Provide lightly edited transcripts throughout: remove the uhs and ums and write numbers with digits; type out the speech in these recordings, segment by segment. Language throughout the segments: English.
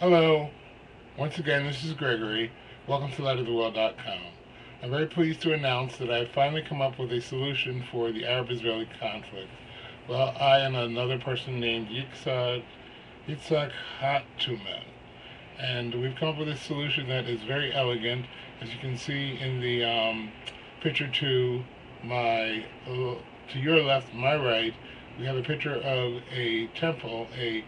Hello, once again this is Gregory. Welcome to lightoftheworld.com. I'm very pleased to announce that I've finally come up with a solution for the Arab-Israeli conflict. Well, I and another person named Yitzhaq Hayutman, and we've come up with a solution that is very elegant. As you can see in the picture to your left, my right, we have a picture of a temple, a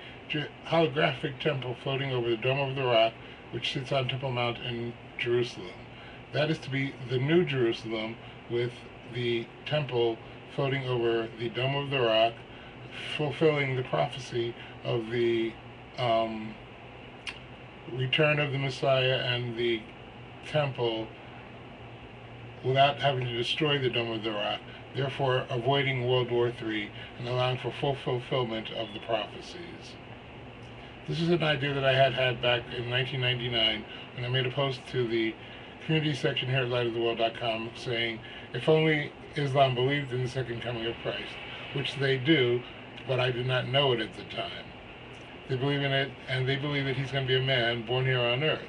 holographic temple floating over the Dome of the Rock, which sits on Temple Mount in Jerusalem. That is to be the New Jerusalem, with the temple floating over the Dome of the Rock, fulfilling the prophecy of the return of the Messiah and the temple without having to destroy the Dome of the Rock, therefore avoiding World War III and allowing for full fulfillment of the prophecies. This is an idea that I had back in 1999 when I made a post to the community section here at lightoftheworld.com saying, if only Islam believed in the second coming of Christ, which they do, but I did not know it at the time. They believe in it, and they believe that he's going to be a man born here on earth.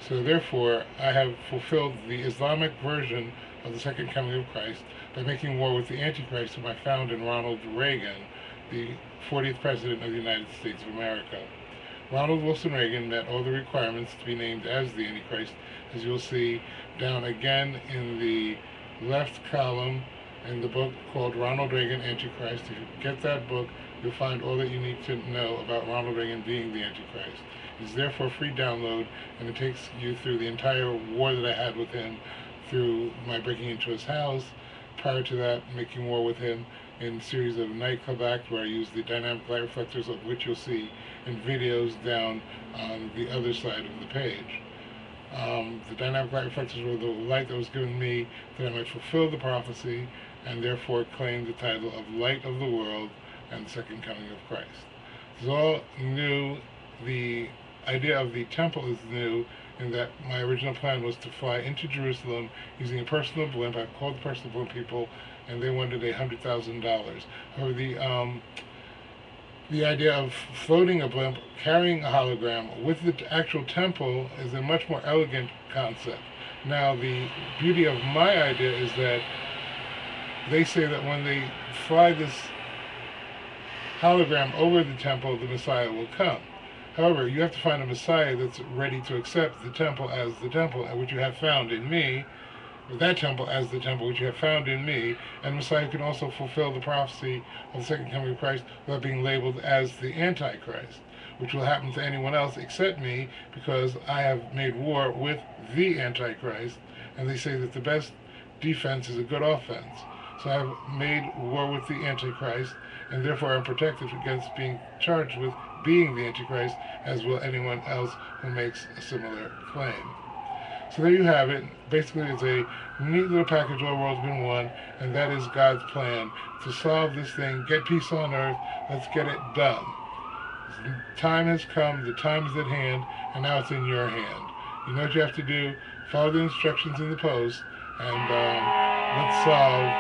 So therefore, I have fulfilled the Islamic version of the second coming of Christ by making war with the Antichrist, whom I found in Ronald Reagan, the 40th President of the United States of America. Ronald Wilson Reagan met all the requirements to be named as the Antichrist, as you'll see down again in the left column in the book called Ronald Reagan Antichrist. If you get that book, you'll find all that you need to know about Ronald Reagan being the Antichrist. It's there for a free download, and it takes you through the entire war that I had with him, through my breaking into his house, prior to that making war with him in a series of nightclub acts where I used the dynamic light reflectors, of which you'll see in videos down on the other side of the page. The dynamic light reflectors were the light that was given me that I might fulfill the prophecy and therefore claim the title of Light of the World and the Second Coming of Christ. It's all new. The idea of the temple is new in that my original plan was to fly into Jerusalem using a personal blimp. I called the personal blimp people, and they wanted $100,000. However, the idea of floating a blimp, carrying a hologram with the actual temple is a much more elegant concept. Now, the beauty of my idea is that they say that when they fly this hologram over the temple, the Messiah will come. However, you have to find a Messiah that's ready to accept the temple as the temple, which you have found in me, that temple as the temple which you have found in me, and Messiah can also fulfill the prophecy of the second coming of Christ without being labeled as the Antichrist, which will happen to anyone else except me, because I have made war with the Antichrist, and they say that the best defense is a good offense. So I have made war with the Antichrist, and therefore I'm protected against being charged with being the Antichrist, as will anyone else who makes a similar claim. So there you have it. Basically, it's a neat little package, all world's been one, and that is God's plan to solve this thing, get peace on earth. Let's get it done. The time has come, the time is at hand, and now it's in your hand. You know what you have to do. Follow the instructions in the post, and let's solve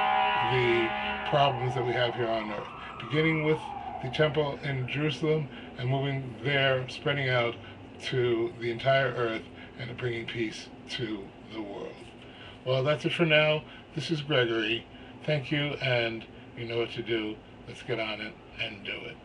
the problems that we have here on earth, beginning with the temple in Jerusalem and moving there, spreading out to the entire earth and bringing peace to the world. Well, that's it for now. This is Gregory. Thank you, and you know what to do. Let's get on it and do it.